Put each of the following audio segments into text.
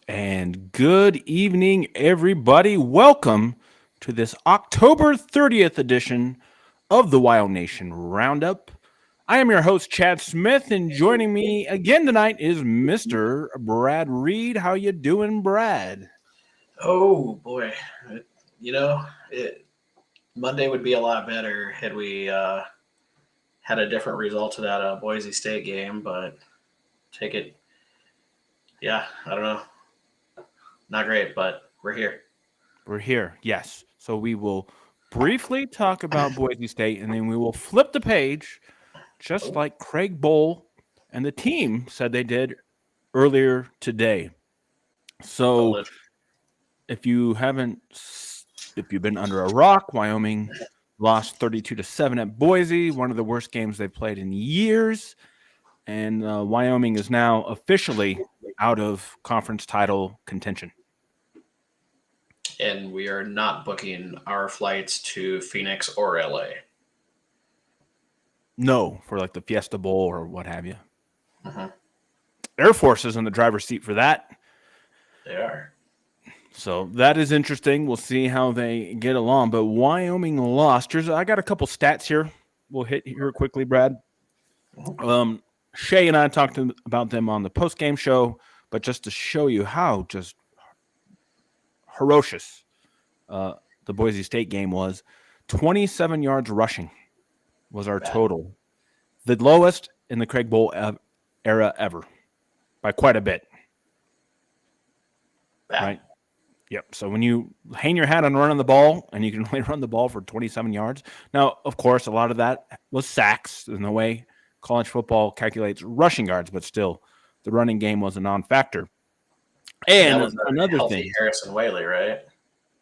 And good evening, everybody. Welcome to this October 30th edition of the Wyonation Roundup. I am your host, Chad Smith, and joining me again tonight is Mr. Brad Reed. How you doing, Brad? Oh boy, It- you know, it, Monday would be a lot better had we had a different result to that Boise State game. But take it, yeah, I don't know, not great, but we're here. We're here, yes. So we will briefly talk about Boise State, and then we will flip the page, just Oh, like Craig Bowl and the team said they did earlier today. So alleged. if you haven't, if you've been under a rock, Wyoming lost 32-7 at Boise, one of the worst games they've played in years. And Wyoming is now officially out of conference title contention. And we are not booking our flights to Phoenix or LA. No, for like the Fiesta Bowl or what have you. Uh-huh. Air Force is in the driver's seat for that. They are. So that is interesting. We'll see how they get along. But Wyoming lost. I got a couple stats here. We'll hit here quickly, Brad. Shay and I talked about them on the post game show, but just to show you how just ferocious the Boise State game was. 27 yards rushing was our Bad. total. The lowest in the Craig Bowl era ever by quite a bit, Bad. right? Yep. So when you hang your hat on running the ball and you can only run the ball for 27 yards. Now, of course, a lot of that was sacks in the way college football calculates rushing yards, but still the running game was a non-factor. And that And was a another healthy thing, Harrison Whaley, right?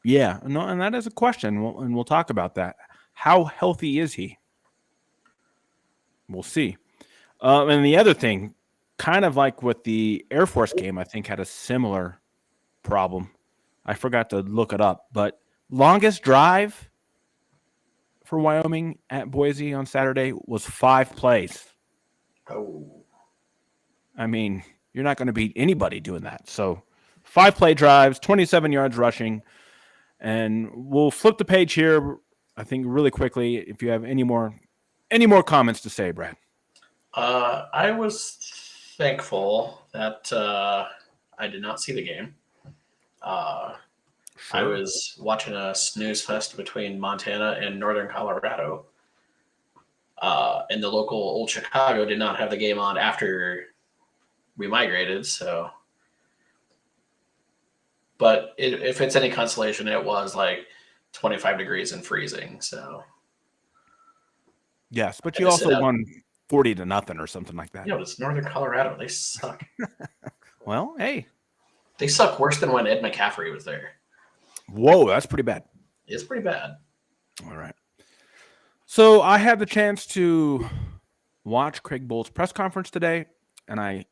yeah, no, and that is a question, and we'll talk about that. How healthy is he? We'll see. And the other thing, kind of like with the Air Force game, I think had a similar problem. I forgot to look it up, but longest drive for Wyoming at Boise on Saturday was 5 plays. Oh. I mean, you're not going to beat anybody doing that. So 5 play drives, 27 yards rushing. And we'll flip the page here, I think, really quickly. If you have any more comments to say, Brad. I was thankful that I did not see the game. I was watching a snooze fest between Montana and Northern Colorado. And the local Old Chicago did not have the game on after we migrated. So, but if it's any consolation, it was like 25 degrees and freezing. So, yes, but you also won 40-0 or something like that. Yeah, it's Northern Colorado. They suck. Well, hey. They suck worse than when Ed McCaffrey was there. Whoa, that's pretty bad. It's pretty bad. All right. So I had the chance to watch Craig Bohl's press conference today, and I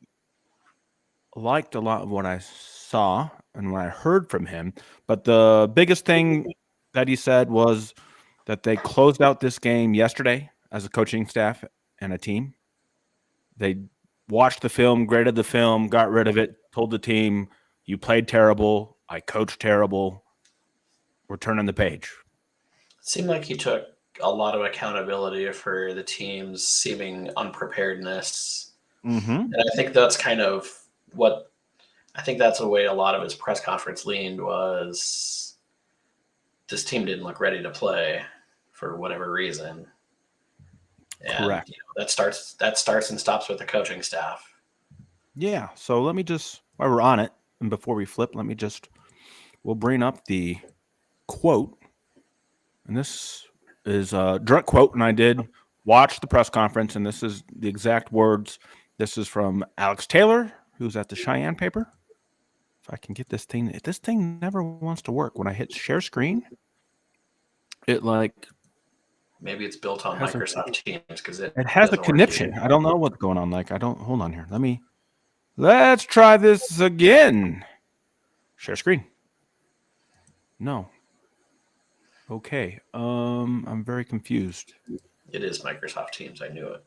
liked a lot of what I saw and what I heard from him. But the biggest thing that he said was that they closed out this game yesterday as a coaching staff and a team. They watched the film, graded the film, got rid of it, told the team, you played terrible, I coached terrible, we're turning the page. It seemed like he took a lot of accountability for the team's seeming unpreparedness. Mm-hmm. And I think that's kind of what I think that's the way a lot of his press conference leaned was this team didn't look ready to play for whatever reason. And correct. That starts and stops with the coaching staff. Yeah. So let me just, while we're on it, and before we flip, we'll bring up the quote. And this is a direct quote, and I did watch the press conference, and this is the exact words. This is from Alex Taylor, who's at the Cheyenne paper. If I can get this thing never wants to work. When I hit share screen, it maybe it's built on Microsoft Teams because it has a conniption. I don't know what's going on. Hold on here. Let's try this again. Share screen. No. Okay. I'm very confused. It is Microsoft Teams. I knew it.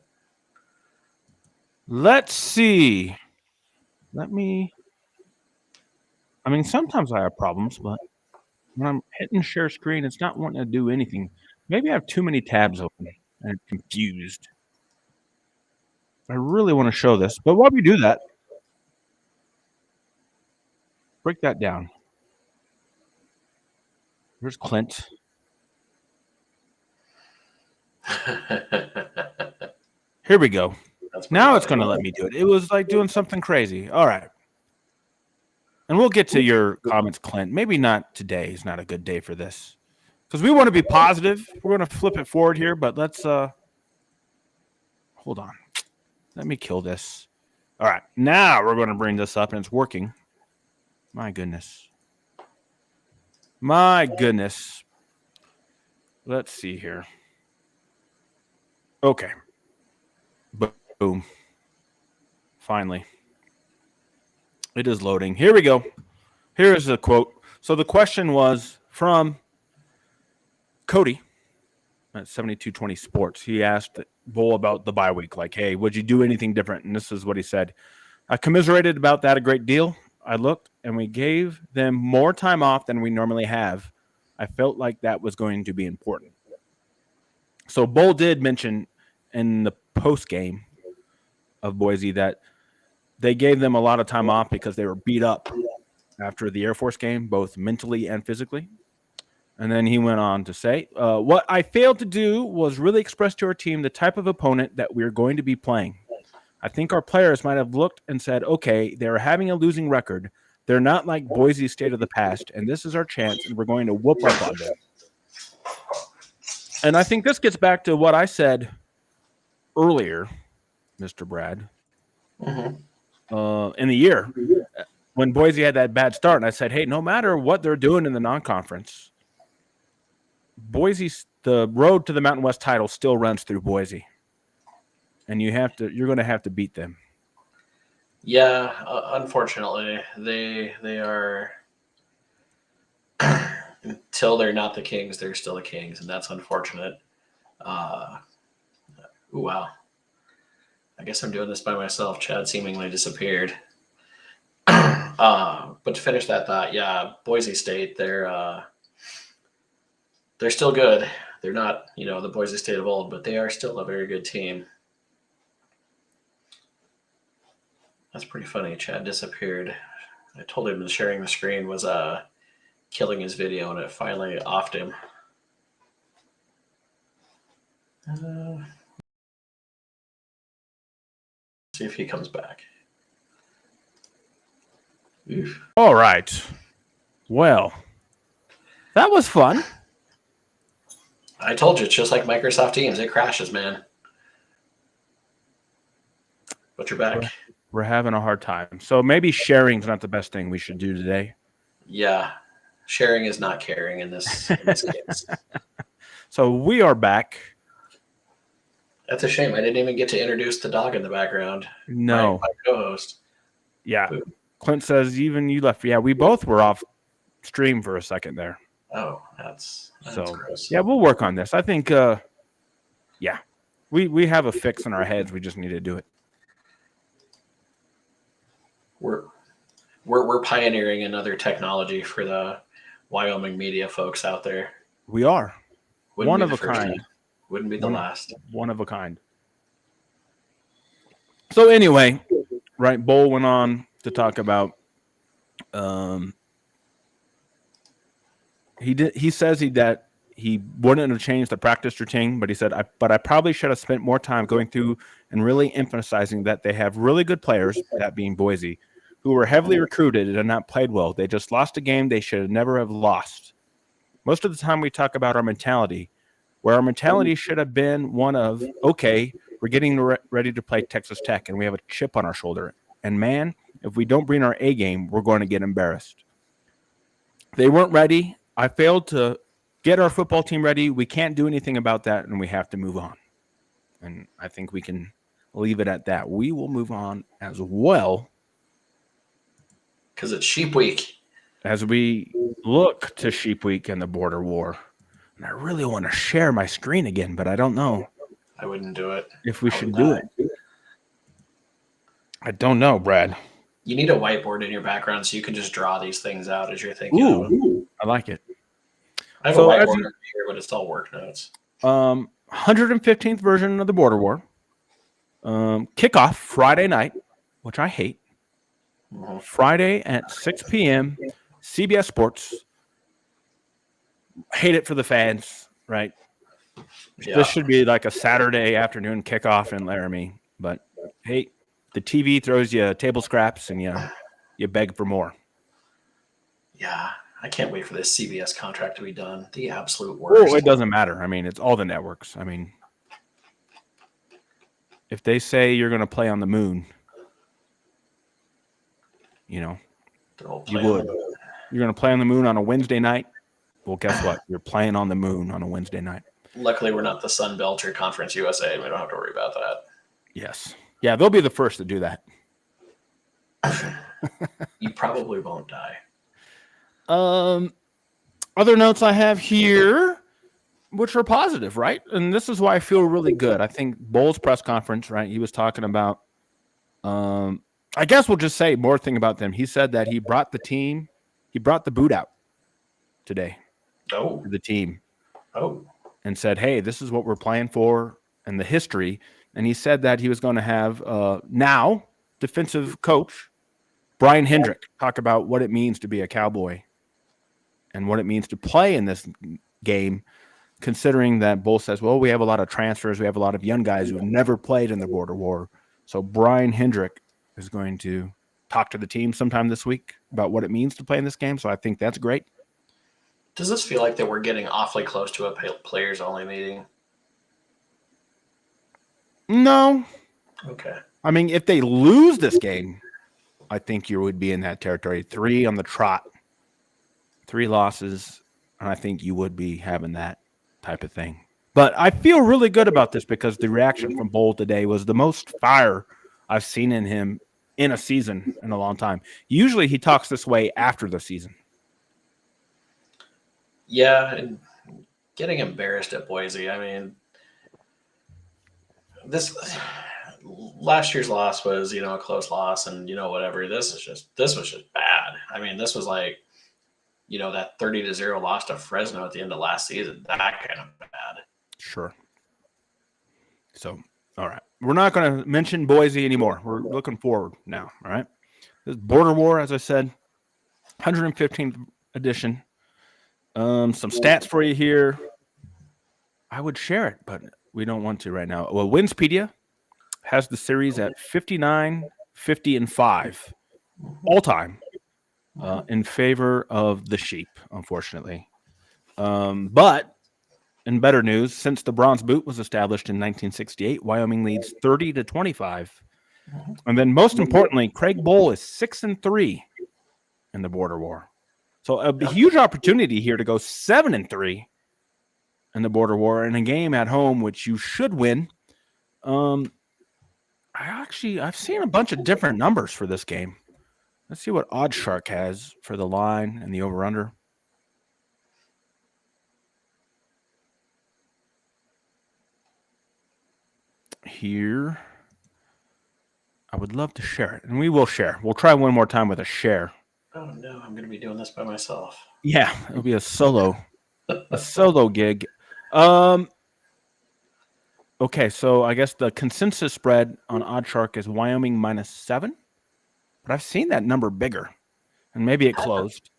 Let's see. Sometimes I have problems, but when I'm hitting share screen, it's not wanting to do anything. Maybe I have too many tabs open and I'm confused. I really want to show this, but while we do that, break that down. Here's Clint. Here we go. Now it's going to let me do it. It was like doing something crazy. All right. And we'll get to your comments, Clint. Maybe not today. It's not a good day for this. Because we want to be positive. We're going to flip it forward here, but let's hold on. Let me kill this. All right. Now we're going to bring this up, and it's working. My goodness. Let's see here. Okay. Boom. Finally. It is loading. Here we go. Here is a quote. So the question was from Cody at 7220 Sports. He asked Bull about the bye week. Like, hey, would you do anything different? And this is what he said. I commiserated about that a great deal. I looked, and we gave them more time off than we normally have. I felt like that was going to be important. So Bull did mention in the post game of Boise that they gave them a lot of time off because they were beat up after the Air Force game, both mentally and physically. And then he went on to say, what I failed to do was really express to our team the type of opponent that we're going to be playing. I think our players might have looked and said, okay, they're having a losing record. They're not like Boise State of the past, and this is our chance, and we're going to whoop up on them. And I think this gets back to what I said earlier, Mr. Brad, in the year when Boise had that bad start. And I said, hey, no matter what they're doing in the non-conference, the road to the Mountain West title still runs through Boise. And you're going to have to beat them. Yeah, unfortunately, they are until they're not the Kings, they're still the Kings, and that's unfortunate. Wow. I guess I'm doing this by myself. Chad seemingly disappeared. But to finish that thought, yeah, Boise State, they're still good. They're not, the Boise State of old, but they are still a very good team. That's pretty funny. Chad disappeared. I told him sharing the screen was killing his video, and it finally offed him. See if he comes back. Oof. All right. Well, that was fun. I told you, it's just like Microsoft Teams. It crashes, man. But you're back. We're having a hard time. So maybe sharing's not the best thing we should do today. Yeah. Sharing is not caring in this case. So we are back. That's a shame. I didn't even get to introduce the dog in the background. No. My co-host. Yeah. Ooh. Clint says even you left. Yeah, we both were off stream for a second there. Oh, that's gross. Yeah, we'll work on this. I think we have a fix in our heads. We just need to do it. We're pioneering another technology for the Wyoming media folks out there. We are. One of a kind. Time. Wouldn't be the last. One of a kind. So anyway, right, Bowl went on to talk about he says that he wouldn't have changed the practice routine, but he said, I probably should have spent more time going through and really emphasizing that they have really good players, that being Boise, who were heavily recruited and not played well. They just lost a game they should never have lost. Most of the time we talk about our mentality, where our mentality should have been one of, okay, we're getting ready to play Texas Tech and we have a chip on our shoulder. And man, if we don't bring our A game, we're going to get embarrassed. They weren't ready. I failed to get our football team ready. We can't do anything about that, and we have to move on. And I think we can leave it at that. We will move on as well. Because it's Sheep Week. As we look to Sheep Week and the border war. And I really want to share my screen again, but I don't know. I wouldn't do it. If we should do it. I don't know, Brad. You need a whiteboard in your background so you can just draw these things out as you're thinking. Ooh, I like it. I have a whiteboard here, but it's all work notes. 115th version of the border war. Kickoff Friday night, which I hate. Mm-hmm. Friday at 6 p.m. CBS Sports. Hate it for the fans, right? Yeah. This should be like a Saturday afternoon kickoff in Laramie. But, hey, the TV throws you table scraps and you beg for more. Yeah, I can't wait for this CBS contract to be done. The absolute worst. Oh, it doesn't matter. I mean, it's all the networks. I mean, if they say you're going to play on the moon, you would. You're going to play on the moon on a Wednesday night. Well, guess what? You're playing on the moon on a Wednesday night. Luckily, we're not the Sun Belt or Conference USA, and we don't have to worry about that. Yes. Yeah, they'll be the first to do that. You probably won't die. Other notes I have here, which are positive, right? And this is why I feel really good. I think Bowles' press conference, right? He was talking about, I guess we'll just say more thing about them. He said that he brought the boot out today. Oh. To the team. Oh. And said, hey, this is what we're playing for and the history. And he said that he was going to have now defensive coach Brian Hendrick talk about what it means to be a Cowboy and what it means to play in this game, considering that Bull says, well, we have a lot of transfers. We have a lot of young guys who've never played in the border war. So Brian Hendrick is going to talk to the team sometime this week about what it means to play in this game. So I think that's great. Does this feel like that we're getting awfully close to a players-only meeting? No. Okay. I mean, if they lose this game, I think you would be in that territory. 3 on the trot, 3 losses, and I think you would be having that type of thing. But I feel really good about this because the reaction from Bull today was the most fire I've seen in him in a season in a long time. Usually he talks this way after the season. Yeah, and getting embarrassed at Boise. I mean, this last year's loss was, a close loss, and whatever. This was just bad. I mean, this was like, that 30-0 loss to Fresno at the end of last season. That kind of bad. Sure. So, all right. We're not going to mention Boise anymore. We're looking forward now. All right. This Border War, as I said, 115th edition. Some stats for you here. I would share it, but we don't want to right now. Well, Winspedia has the series at 59, 50, and 5 all time in favor of the sheep, unfortunately. But in better news, since the bronze boot was established in 1968, Wyoming leads 30-25. And then most importantly, Craig Bull is 6-3 in the Border War. So a huge opportunity here to go 7-3 in the Border War in a game at home, which you should win. I've seen a bunch of different numbers for this game. Let's see what OddsShark has for the line and the over-under. Here, I would love to share it, and we will share. We'll try one more time with a share. Oh no, I'm going to be doing this by myself. Yeah, it'll be a solo gig. Okay, so I guess the consensus spread on OddsShark is Wyoming -7, but I've seen that number bigger, and maybe it closed.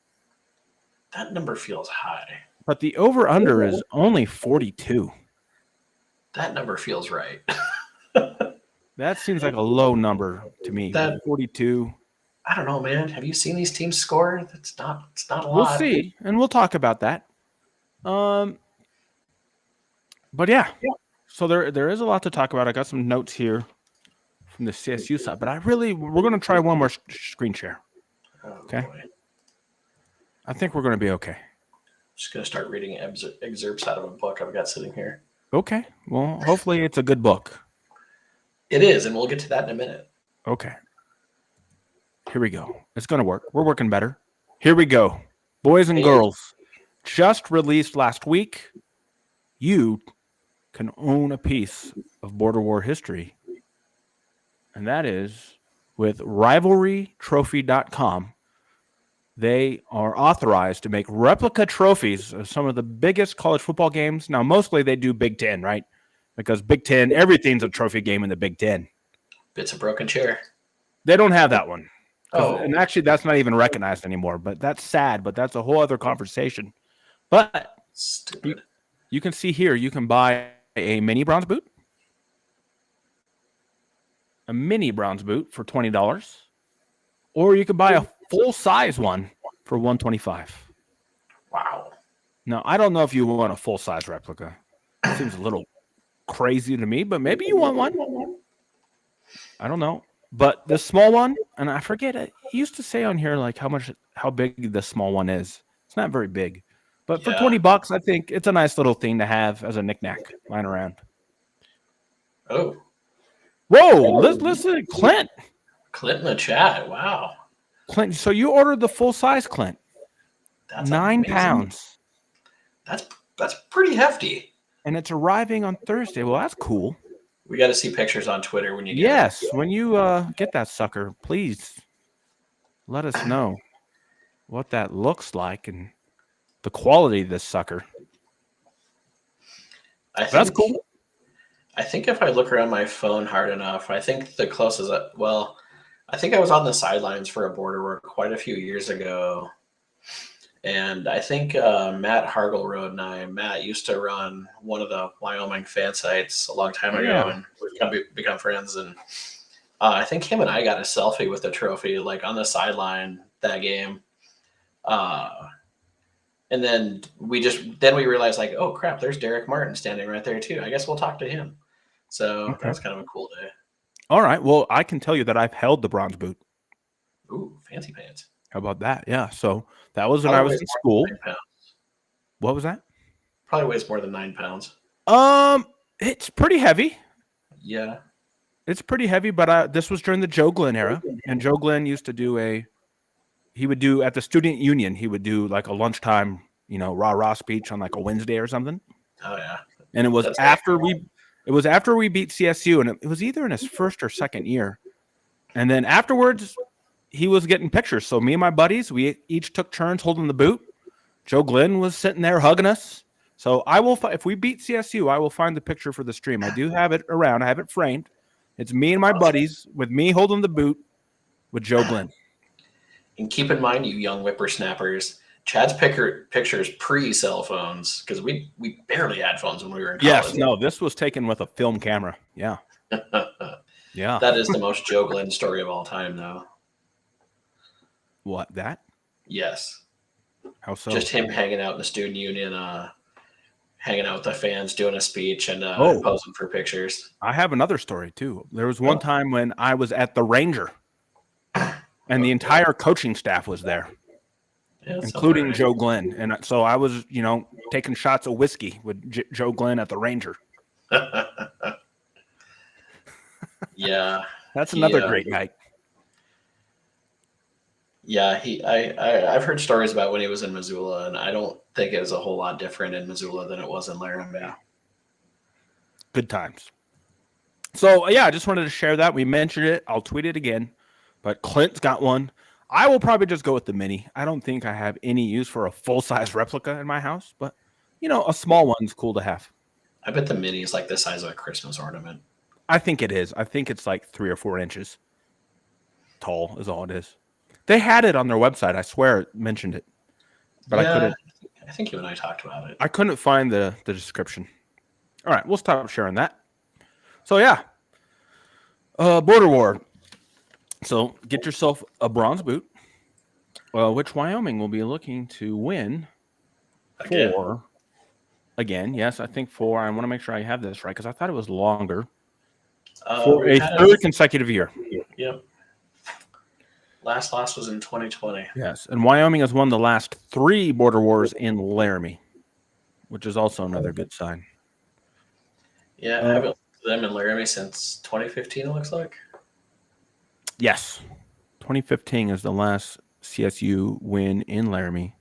That number feels high. But the over-under is only 42. That number feels right. That seems like a low number to me. 42. I don't know, man. Have you seen these teams score? It's not a lot. We'll see, and we'll talk about that. But yeah. So there is a lot to talk about. I got some notes here from the CSU side, but we're going to try one more screen share. Okay. Boy. I think we're going to be okay. Just going to start reading excerpts out of a book I've got sitting here. Okay. Well, hopefully it's a good book. It is, and we'll get to that in a minute. Okay. Here we go. It's going to work. We're working better. Here we go. Boys and girls, just released last week. You can own a piece of Border War history. And that is with rivalrytrophy.com. They are authorized to make replica trophies of some of the biggest college football games. Now, mostly they do Big Ten, right? Because Big Ten, everything's a trophy game in the Big Ten. Bits of broken chair. They don't have that one. Oh. And actually, that's not even recognized anymore. But that's sad. But that's a whole other conversation. But stupid. You can see here, you can buy a mini bronze boot. A mini bronze boot for $20. Or you could buy a full-size one for $125. Wow. Now, I don't know if you want a full-size replica. It seems a little crazy to me, but maybe you want one. I don't know. But the small one, and I forget it, he used to say on here like how big the small one is. It's not very big. But for $20, I think it's a nice little thing to have as a knickknack lying around. Oh. Whoa, let's listen to Clint. Clint in the chat. Wow. Clint, so you ordered the full size, Clint. That's 9 amazing. pounds. That's pretty hefty. And it's arriving on Thursday. Well, that's cool. We got to see pictures on Twitter when you get it. When you get that sucker, please let us know what that looks like and the quality of this sucker. That's cool. I think if I look around my phone hard enough, I think the closest, I think I was on the sidelines for a border war quite a few years ago. And I think Matt Hargelrode and Matt used to run one of the Wyoming fan sites a long time ago, Yeah. and we've become friends. And I think him and I got a selfie with the trophy, like on the sideline that game. Uh, and then we realized, like, oh crap, there's Derek Martin standing right there too. I guess we'll talk to him. So that Okay. was kind of a cool day. All right. Well, I can tell you that I've held the bronze boot. Ooh, fancy pants. How about that? Yeah. So that was when I Probably was weighs in more than school. 9 pounds. What was that? Probably weighs more than 9 pounds. It's pretty heavy. Yeah. It's pretty heavy, but this was during the Joe Glenn era, and Joe Glenn used to do he would do at the student union. He would do like a lunchtime, rah speech on like a Wednesday or something. Oh yeah. And it was That's after we beat CSU, and it was either in his first or second year. And then afterwards, he was getting pictures. So me and my buddies, we each took turns holding the boot. Joe Glenn was sitting there hugging us. So I will, if we beat CSU, I will find the picture for the stream. I do have it around. I have it framed. It's me and my buddies with me holding the boot with Joe Glenn. And keep in mind, you young whippersnappers, Chad's pictures pre-cell phones, because we barely had phones when we were in college. Yes, no, this was taken with a film camera. Yeah. Yeah. That is the most Joe Glenn story of all time, though. What, that? Yes. How so? Just him hanging out in the student union, hanging out with the fans, doing a speech, and posing for pictures. I have another story, too. There was one time when I was at the Ranger, and the entire coaching staff was there, including right. Joe Glenn. And so I was, taking shots of whiskey with Joe Glenn at the Ranger. Yeah. That's another great night. Yeah, I've heard stories about when he was in Missoula, and I don't think it was a whole lot different in Missoula than it was in Laramie. Good times. So, yeah, I just wanted to share that. We mentioned it. I'll tweet it again. But Clint's got one. I will probably just go with the mini. I don't think I have any use for a full-size replica in my house, but, a small one's cool to have. I bet the mini is like the size of a Christmas ornament. I think it is. I think it's like 3 or 4 inches tall is all it is. They had it on their website. I swear it mentioned it. But I couldn't. I think you and I talked about it. I couldn't find the description. All right, we'll stop sharing that. So, yeah. Border War. So, get yourself a bronze boot, which Wyoming will be looking to win for, again, yes, I think for, I want to make sure I have this right, because I thought it was longer, for a third consecutive year. Yep. Last loss was in 2020. Yes, and Wyoming has won the last 3 border wars in Laramie, which is also another good sign. Yeah, I haven't them in Laramie since 2015, it looks like. Yes. 2015 is the last CSU win in Laramie.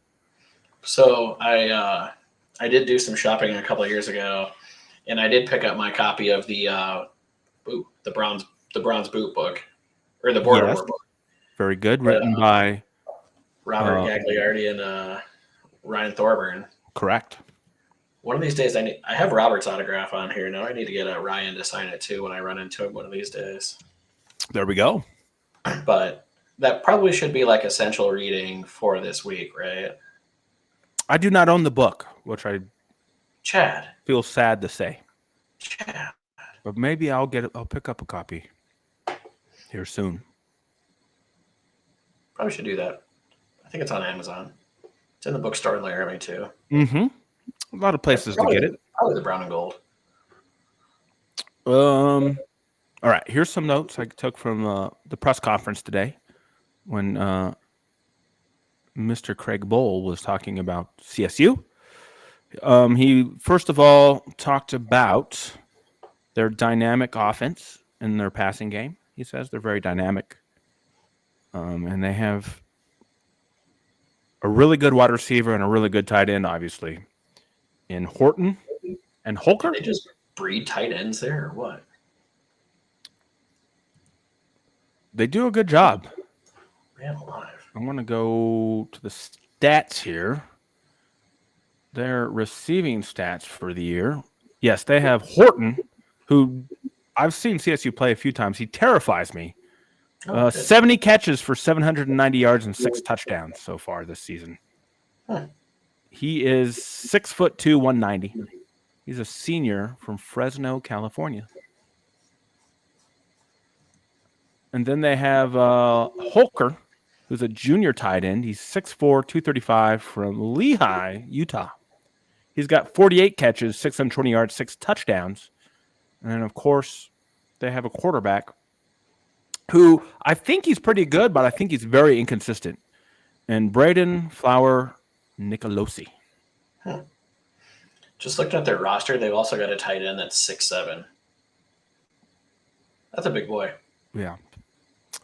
So I did do some shopping a couple of years ago, and I did pick up my copy of the bronze boot book, or the border war book. Very good, written by Robert Gagliardi and Ryan Thorburn. Correct. One of these days, I have Robert's autograph on here. Now I need to get Ryan to sign it too when I run into him one of these days. There we go. But that probably should be like essential reading for this week, right? I do not own the book, which I feel sad to say. Chad. But maybe I'll pick up a copy here soon. Probably should do that. I think it's on Amazon. It's in the bookstore in Laramie too. Mm-hmm. A lot of places to get it. Probably the brown and gold. All right. Here's some notes I took from the press conference today when Mr. Craig Bowl was talking about CSU. He first of all talked about their dynamic offense and their passing game. He says they're very dynamic, and they have a really good wide receiver and a really good tight end, obviously, in Horton and Holker. Did they just breed tight ends there or what? They do a good job. Man alive. I'm going to go to the stats here. Their receiving stats for the year. Yes, they have Horton, who I've seen CSU play a few times. He terrifies me. Oh, good. 70 catches for 790 yards and 6 touchdowns so far this season. Huh. He is 6'2", 190. He's a senior from Fresno, California. And then they have Holker, who's a junior tight end. He's 6'4", 235 from Lehigh, Utah. He's got 48 catches, 620 yards, 6 touchdowns. And then, of course, they have a quarterback who I think he's pretty good, but I think he's very inconsistent. And Braden Flower Nicolosi. Huh. Just looking at their roster, they've also got a tight end that's 6'7". That's a big boy. Yeah.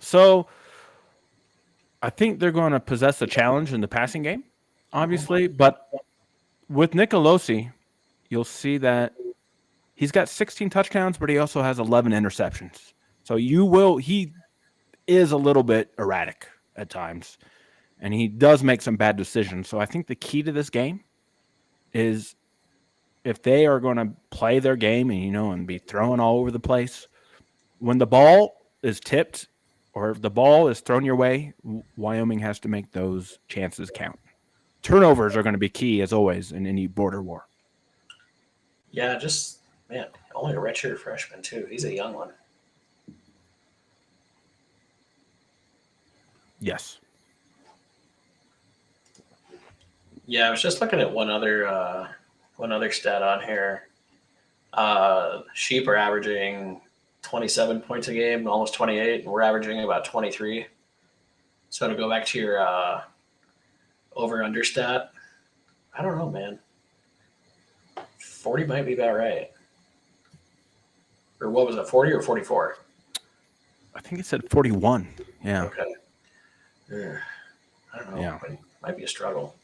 So I think they're going to possess a challenge in the passing game, obviously. But with Nicolosi, you'll see that he's got 16 touchdowns, but he also has 11 interceptions. So he is a little bit erratic at times, and he does make some bad decisions. So I think the key to this game is if they are going to play their game and be throwing all over the place, when the ball is tipped or if the ball is thrown your way, Wyoming has to make those chances count. Turnovers are going to be key, as always, in any border war. Yeah, only a redshirt freshman, too. He's a young one. Yes. Yeah, I was just looking at one other stat on here. Sheep are averaging 27 points a game, almost 28, and we're averaging about 23. So to go back to your over-under stat, I don't know, man. 40 might be about right. Or what was it, 40 or 44? I think it said 41. Yeah. Okay. I don't know. Yeah. Might be a struggle.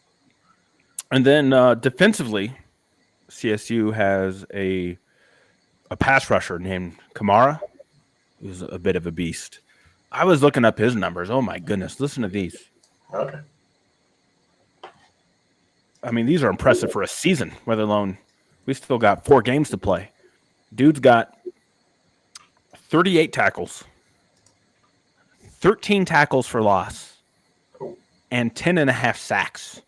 And then defensively, CSU has a pass rusher named Kamara, who's a bit of a beast. I was looking up his numbers. Oh, my goodness. Listen to these. Okay. I mean, these are impressive for a season, let alone we still got 4 games to play. Dude's got 38 tackles, 13 tackles for loss, and 10.5 sacks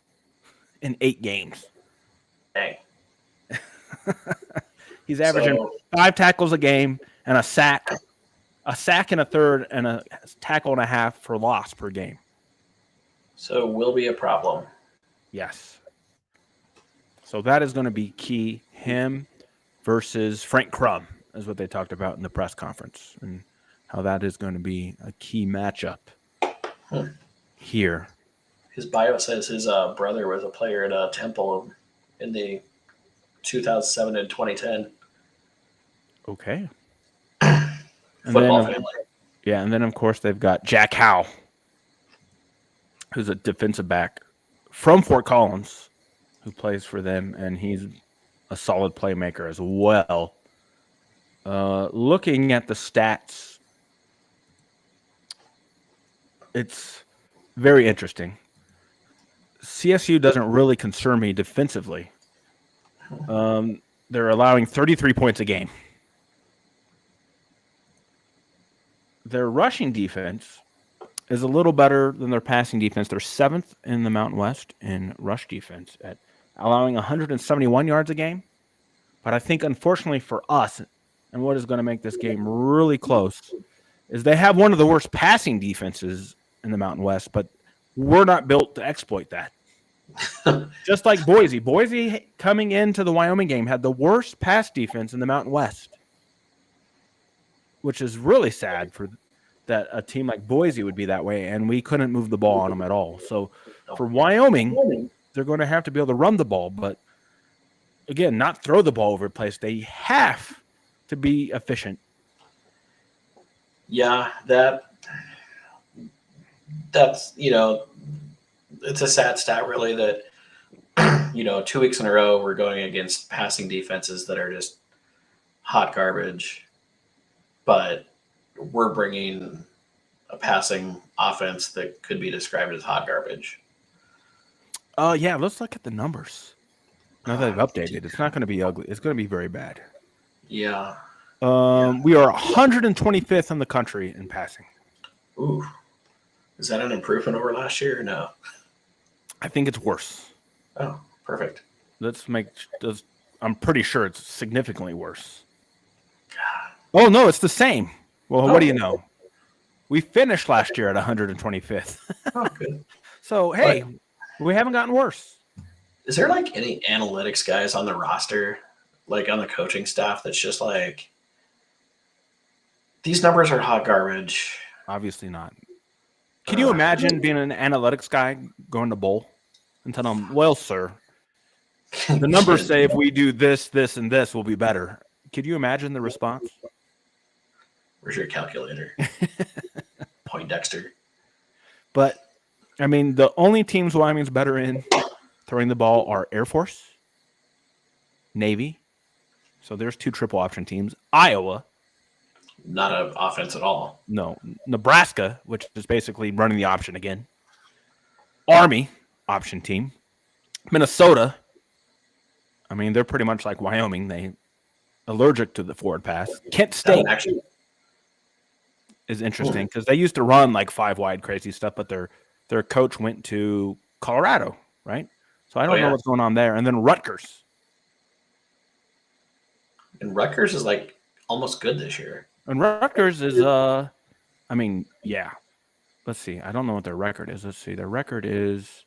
in 8 games. Dang. He's averaging 5 tackles a game and a sack and a third, and a tackle and a half for loss per game. So will be a problem. Yes. So that is going to be key. Him versus Frank Crum is what they talked about in the press conference, and how that is going to be a key matchup here. His bio says his brother was a player at Temple in the 2007 and 2010. Okay. Football family. Yeah, and then, of course, they've got Jack Howe, who's a defensive back from Fort Collins, who plays for them, and he's a solid playmaker as well. Looking at the stats, it's very interesting. CSU doesn't really concern me defensively. They're allowing 33 points a game. Their rushing defense is a little better than their passing defense. They're 7th in the Mountain West in rush defense at allowing 171 yards a game. But I think, unfortunately for us, and what is going to make this game really close, is they have one of the worst passing defenses in the Mountain West, but we're not built to exploit that. Just like Boise. Boise, coming into the Wyoming game, had the worst pass defense in the Mountain West, which is really sad for that a team like Boise would be that way, and we couldn't move the ball on them at all. So for Wyoming, they're going to have to be able to run the ball, but again, not throw the ball over the place. They have to be efficient. Yeah, that's it's a sad stat, really, that 2 weeks in a row we're going against passing defenses that are just hot garbage, but we're bringing a passing offense that could be described as hot garbage. Yeah, let's look at the numbers. Now that they've updated, it's not going to be ugly. It's going to be very bad. Yeah. We are 125th in the country in passing. Ooh, is that an improvement over last year or no? I think it's worse. Oh, perfect. Let's make. I'm pretty sure it's significantly worse. Oh no, it's the same. Well, what do you Oh, know? We finished last year at 125th. oh, good. So But hey, we haven't gotten worse. is there like any analytics guys on the roster, like on the coaching staff, that's just like these numbers are hot garbage? Obviously not. Can you imagine being an analytics guy going to bowl and tell them, "Well, sir, the numbers say if we do this, this, and this, we'll be better." Could you imagine the response? Where's your calculator? Poindexter. But I mean, the only teams Wyoming's better in throwing the ball are Air Force, Navy. So there's 2 triple option teams. Iowa, Not an offense at all. no, Nebraska, which is basically running the option again. Army option team. Minnesota. I mean, they're pretty much like Wyoming. They allergic to the forward pass. Kent State Actually, is interesting because they used to run like 5 wide crazy stuff, but their coach went to Colorado, right? So I don't know what's going on there. And then Rutgers. and Rutgers is like almost good this year. And Rutgers is I mean, yeah. Let's see. I don't know what their record is. Let's see. Their record is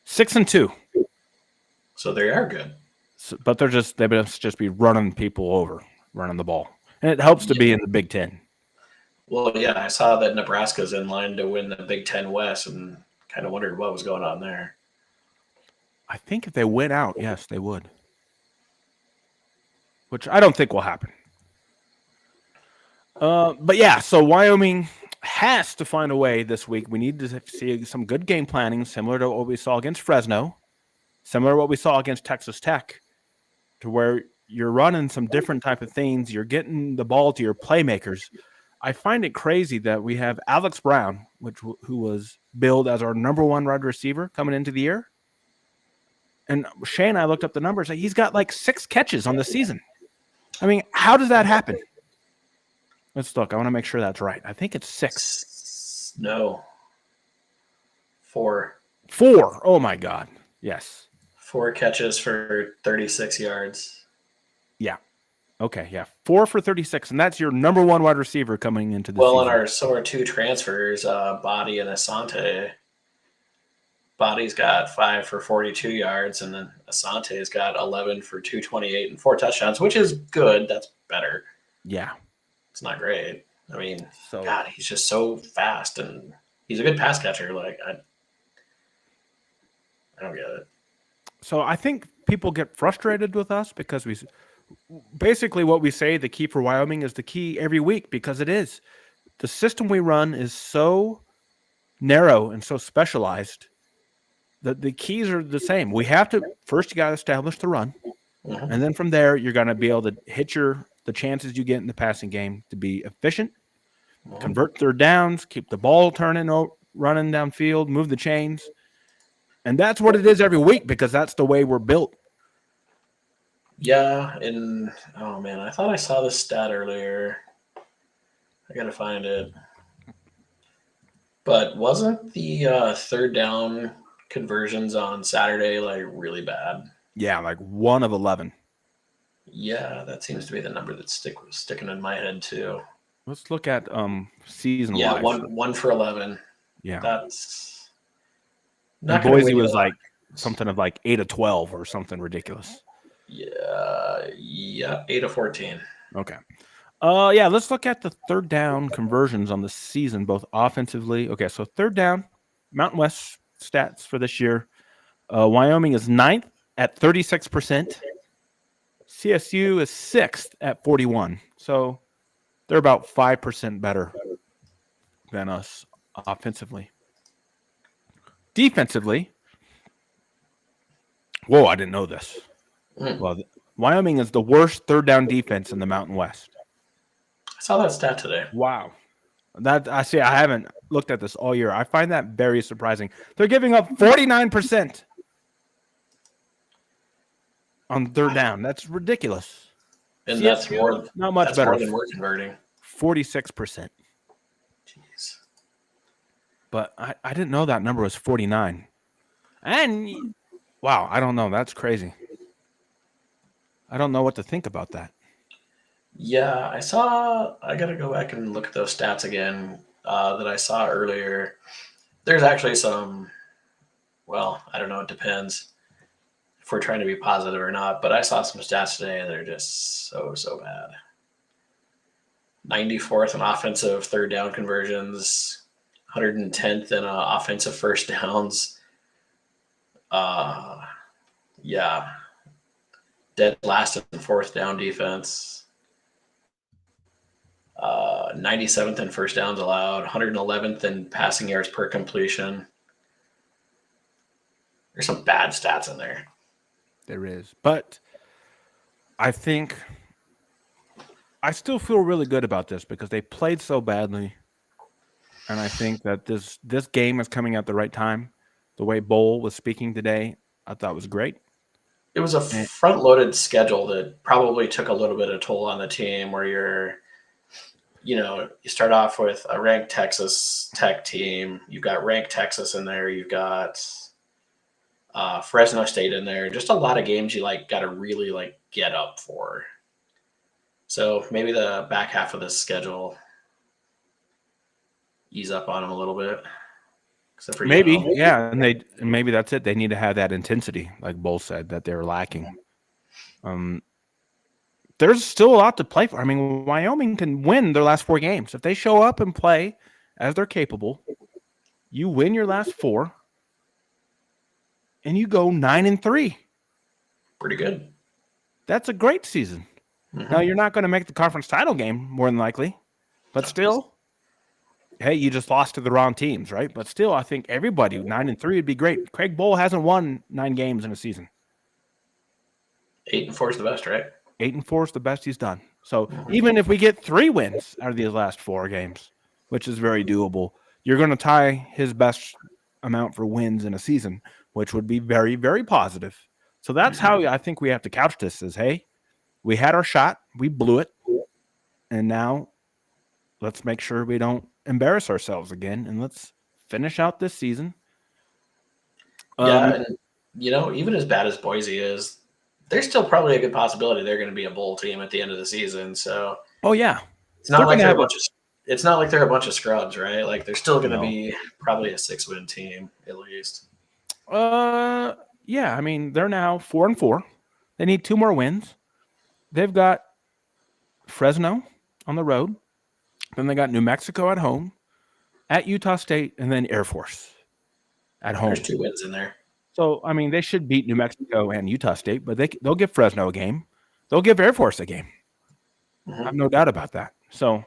6-2. So they are good. So, but they must just be running people over, running the ball. And it helps to be in the Big Ten. Well, yeah, I saw that Nebraska's in line to win the Big Ten West and kind of wondered what was going on there. I think if they win out, yes, they would. Which I don't think will happen. But yeah, so Wyoming has to find a way this week. We need to see some good game planning, similar to what we saw against Fresno, similar to what we saw against Texas Tech, to where you're running some different type of things. You're getting the ball to your playmakers. I find it crazy that we have Alex Brown, who was billed as our number 1 wide receiver coming into the year. And Shane and I looked up the numbers. He's got like 6 catches on the season. I mean, how does that happen? Let's look. I want to make sure that's right. I think it's 6. No. 4. 4. Oh, my God. Yes. 4 catches for 36 yards. Yeah. Okay, yeah. 4 for 36, and that's your number 1 wide receiver coming into the season. Well, and our 2 transfers, Body and Asante. Body's got 5 for 42 yards, and then Asante's got 11 for 228 and 4 touchdowns, which is good. That's better. Yeah. It's not great. I mean, God, he's just so fast, and he's a good pass catcher. Like, I don't get it. So I think people get frustrated with us because basically what we say the key for Wyoming is the key every week, because it is. The system we run is so narrow and so specialized that the keys are the same. We have to first, you got to establish the run, and then from there you're going to be able to hit the chances you get in the passing game to be efficient, convert third downs, keep the ball turning, running downfield, move the chains. And that's what it is every week, because that's the way we're built. Yeah, and oh man, I thought I saw this stat earlier. I gotta find it. But wasn't the third down conversions on Saturday like really bad? Yeah, like 1 of 11. Yeah, that seems to be the number that's sticking in my head too. Let's look at season. Yeah, one for 11. Yeah, that's not. Boise was like something of like 8 of 12 or something ridiculous. Yeah, 8 of 14. Okay. Yeah, let's look at the third down conversions on the season, both offensively. Okay, so third down, Mountain West stats for this year. Wyoming is 9th at 36%. CSU is 6th at 41. So they're about 5% better than us offensively. Defensively, whoa, I didn't know this. Well, Wyoming is the worst third down defense in the Mountain West. I saw that stat today. Wow. I haven't looked at this all year. I find that very surprising. They're giving up 49% on third down. That's ridiculous. And that's more not much better. More than we're converting. 46%. Jeez. but I didn't know that number was 49. And wow, I don't know. That's crazy. I don't know what to think about that. Yeah, I got to go back and look at those stats again that I saw earlier. There's actually some, well, I don't know, it depends if we're trying to be positive or not, but I saw some stats today that are just so bad. 94th in offensive third down conversions, 110th in offensive first downs. Uh, yeah, dead last in fourth down defense. 97th in first downs allowed, 111th in passing yards per completion. There's some bad stats in there. There is, but I think I still feel really good about this because they played so badly, and I think that this game is coming at the right time. The way Bowl was speaking today, I thought was great. It was a And, front-loaded schedule that probably took a little bit of toll on the team where you start off with a ranked Texas Tech team. You've got ranked Texas in there. You've got Fresno State in there. Just a lot of games you got to really get up for. So maybe the back half of this schedule ease up on them a little bit. Except for maybe, yeah, and maybe that's it. They need to have that intensity, like Bull said, that they're lacking. There's still a lot to play for. I mean, Wyoming can win their last 4 games if they show up and play as they're capable. You win your last 4, and you go 9-3. Pretty good. That's a great season. Mm-hmm. Now you're not going to make the conference title game more than likely, but still. Hey, you just lost to the wrong teams, right? But still, I think everybody 9-3 would be great. Craig Bowl hasn't won 9 games in a season. 8-4 is the best, right? 8-4 is the best he's done. So even if we get 3 wins out of these last 4 games, which is very doable, you're going to tie his best amount for wins in a season, which would be very, very positive. So that's how I think we have to couch this: is hey, we had our shot, we blew it, and now let's make sure we don't embarrass ourselves again, and let's finish out this season. And even as bad as Boise is, there's still probably a good possibility they're going to be a bowl team at the end of the season. So, it's not like they're a bunch of scrubs, right? Like they're still going to be probably a 6-win team at least. Yeah. I mean, they're now 4-4. They need 2 more wins. They've got Fresno on the road. Then they got New Mexico at home, at Utah State, and then Air Force at home. There's 2 wins in there. So, I mean, they should beat New Mexico and Utah State, but they'll give Fresno a game. They'll give Air Force a game. Mm-hmm. I have no doubt about that. So,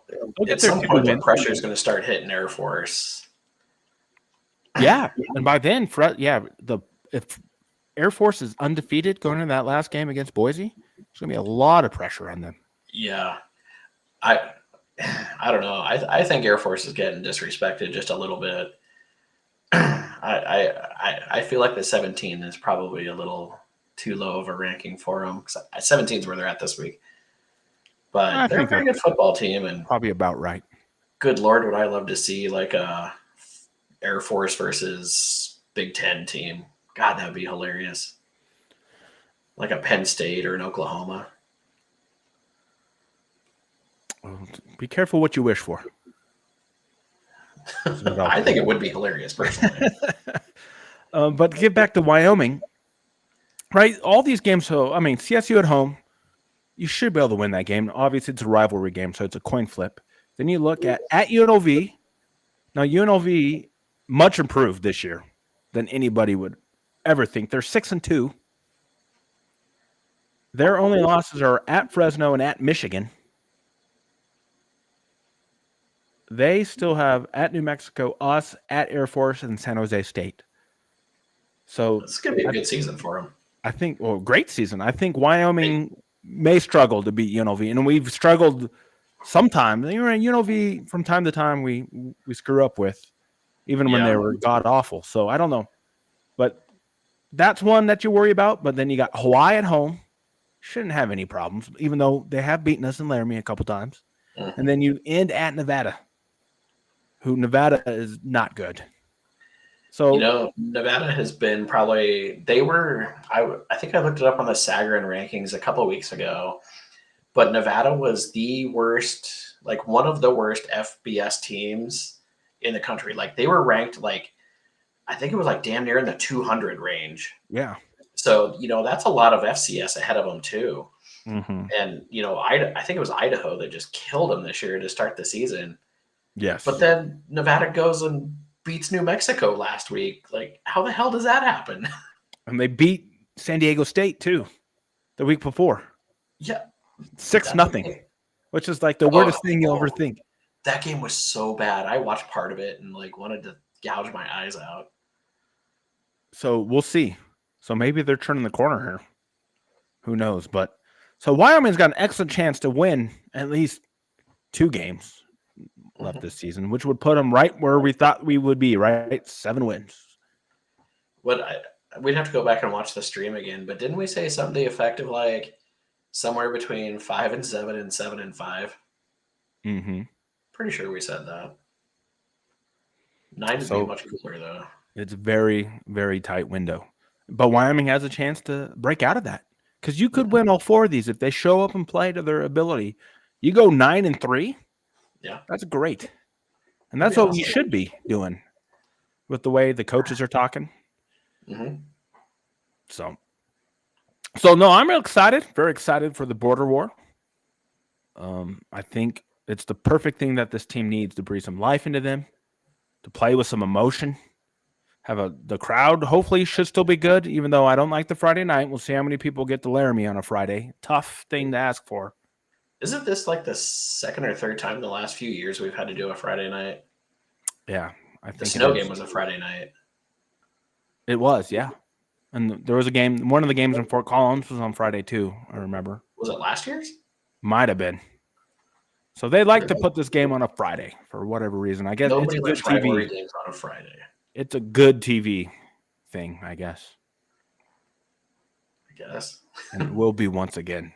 at some point, the pressure is going to start hitting Air Force. Yeah, and by then, if Air Force is undefeated going into that last game against Boise, there's going to be a lot of pressure on them. Yeah, I don't know. I think Air Force is getting disrespected just a little bit. I feel like the 17 is probably a little too low of a ranking for them, because 17 is where they're at this week. But they're a very good football team, and probably about right. Good Lord, would I love to see like a Air Force versus Big Ten team. God, that would be hilarious. Like a Penn State or an Oklahoma. Well, be careful what you wish for. I think it would be hilarious, personally. But to get back to Wyoming, right? All these games, CSU at home, you should be able to win that game. Obviously, it's a rivalry game, so it's a coin flip. Then you look at UNLV. Now, UNLV, much improved this year than anybody would ever think. They're 6-2. Their only losses are at Fresno and at Michigan. They still have at New Mexico, us, at Air Force, and San Jose State. So it's going to be a good season for them. I think, great season. I think Wyoming may struggle to beat UNLV, and we've struggled sometimes. UNLV from time to time we screw up with, even when they were god awful. So I don't know, but that's one that you worry about. But then you got Hawaii at home, shouldn't have any problems, even though they have beaten us in Laramie a couple times. Mm-hmm. And then you end at Nevada, who Nevada is not good. So Nevada has been probably I think I looked it up on the Sagarin rankings a couple of weeks ago, but Nevada was the worst, like one of the worst FBS teams in the country. Like they were ranked like I think it was like damn near in the 200 range. yeah. So, that's a lot of FCS ahead of them too. Mm-hmm. And, I think it was Idaho that just killed them this year to start the season. But Yes. then Nevada goes and beats New Mexico last week. Like, how the hell does that happen? And they beat San Diego State too the week before. Yeah. 6-0, which is like the Oh, weirdest thing you'll ever think. that game was so bad. I watched part of it and like wanted to gouge my eyes out. So we'll see. So maybe they're turning the corner here. Who knows? But so Wyoming's got an excellent chance to win at least 2 games left this season, which would put them right where we thought we would be, right? 7 wins. We'd have to go back and watch the stream again, but didn't we say something to the effect of like somewhere between 5-7 and 7-5? Mm-hmm. Pretty sure we said that. 9 would be much cooler though. It's very, very tight window. But Wyoming has a chance to break out of that because you could win all 4 of these if they show up and play to their ability. You go 9-3. Yeah, that's great, and that's what we should be doing with the way the coaches are talking. Mm-hmm. So no, I'm excited, very excited for the border war. I think it's the perfect thing that this team needs to breathe some life into them, to play with some emotion. The crowd hopefully should still be good, even though I don't like the Friday night. We'll see how many people get to Laramie on a Friday. Tough thing to ask for. Isn't this like the second or third time in the last few years we've had to do a Friday night? Yeah, I think the snow game was a Friday night. It was, yeah. And there was a game. One of the games in Fort Collins was on Friday too. I remember. Was it last year's? Might have been. So they like to put this game on a Friday for whatever reason. I guess nobody it's likes good TV. rivalry games on a Friday. It's a good TV thing, I guess. And it will be once again.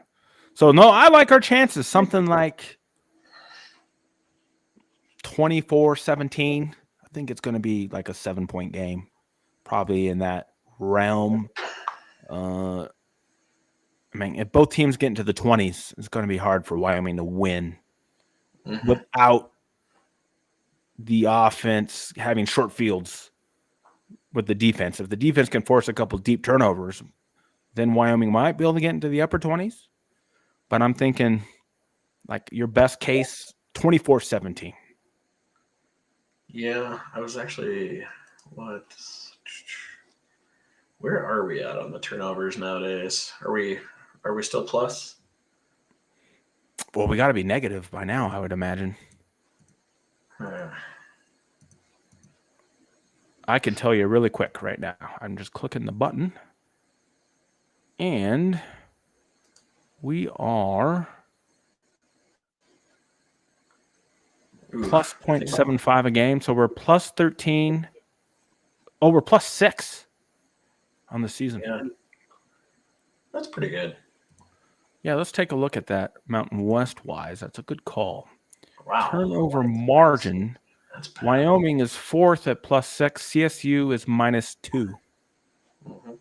So no, I like our chances. Something like 24-17. I think it's going to be like a 7-point game, probably in that realm. I mean, if both teams get into the 20s, it's going to be hard for Wyoming to win without the offense having short fields with the defense. If the defense can force a couple deep turnovers, then Wyoming might be able to get into the upper 20s. But I'm thinking like your best case, 24-17. Yeah, I was actually where are we at on the turnovers nowadays? Are we still plus? Well, we got to be negative by now, I would imagine. I can tell you really quick right now. I'm just clicking the button. And we are plus 0.75 a game. So we're plus 13. Oh, we're plus 6 on the season. Yeah. That's pretty good. Yeah, let's take a look at that Mountain West wise. That's a good call. Wow. Turnover margin. Wyoming is 4th at plus 6. CSU is -2. Mm-hmm.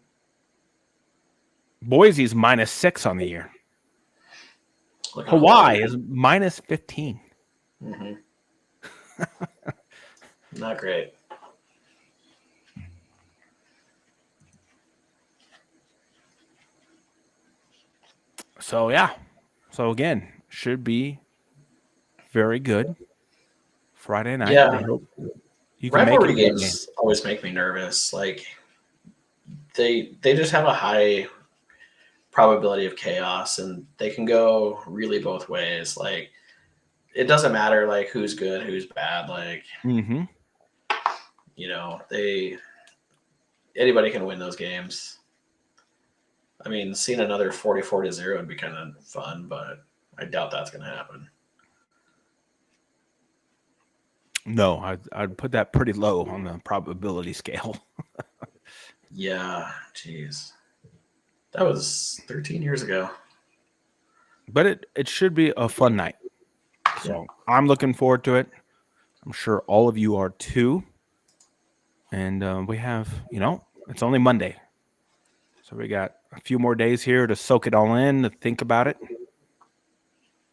Boise is -6 on the year. Hawaii is -15. Mm-hmm. Not great. So, yeah. So, again, should be very good. Friday night. Yeah. I hope you can rivalry games always make me nervous. Like, they just have a high probability of chaos, and they can go really both ways. Like, it doesn't matter, like, who's good, who's bad. Like, anybody can win those games. I mean, seeing another 44-0 would be kind of fun, but I doubt that's going to happen. No, I'd put that pretty low on the probability scale. Yeah, jeez. That was 13 years ago. But it should be a fun night. So I'm looking forward to it. I'm sure all of you are too. And we have, it's only Monday. So we got a few more days here to soak it all in, to think about it,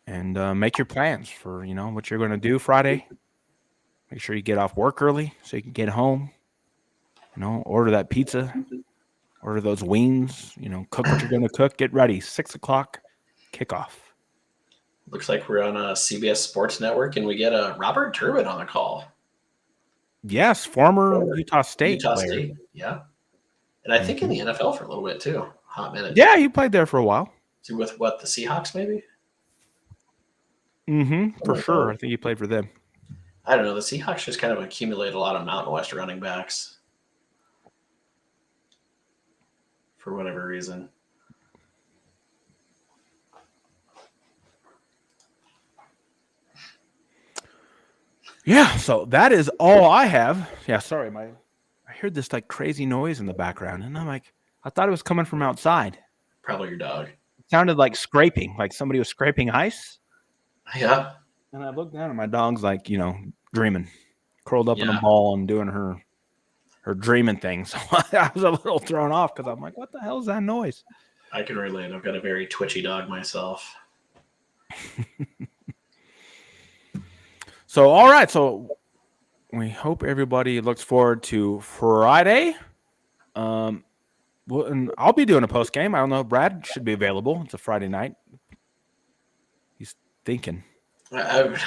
and make your plans for, what you're going to do Friday. Make sure you get off work early so you can get home, order that pizza, order those wings, cook what you're going to cook, get ready. 6 o'clock kickoff. Looks like we're on a CBS Sports Network, and we get a Robert Turbin on the call. Yes, former Utah State player. State, yeah. And I think in the NFL for a little bit too. Hot minute. Yeah, he played there for a while. With what, the Seahawks maybe? For sure. I think he played for them. I don't know. The Seahawks just kind of accumulate a lot of Mountain West running backs for whatever reason. Yeah, so that is all I have. Yeah, sorry, I heard this like crazy noise in the background, and I'm like, I thought it was coming from outside. Probably your dog. It sounded like scraping, like somebody was scraping ice. Yeah. And I looked down, and my dog's like, dreaming, curled up in a ball and doing her dreaming thing. So I was a little thrown off because I'm like, what the hell is that noise? I can relate. I've got a very twitchy dog myself. So, all right. So we hope everybody looks forward to Friday. And I'll be doing a post game. I don't know. Brad should be available. It's a Friday night. He's thinking. I've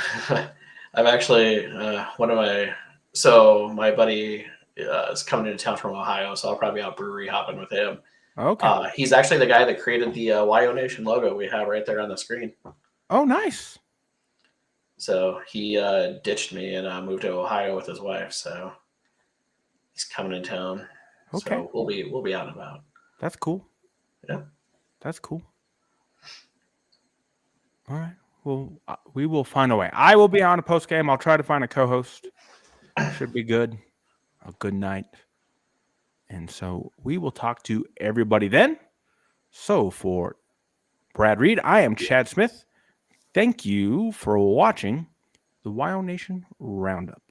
actually one of my my buddy is coming into town from Ohio, so I'll probably be out brewery hopping with him. Okay. He's actually the guy that created the Wyonation logo we have right there on the screen. Oh, nice. So he ditched me and moved to Ohio with his wife. So he's coming in town. Okay. So we'll be out and about. That's cool. Yeah. That's cool. All right. Well, we will find a way. I will be on a post game. I'll try to find a co-host. Should be good. A good night. And so we will talk to everybody then. So for Brad Reed, I am Chad Smith. Thank you for watching the Wyonation Roundup.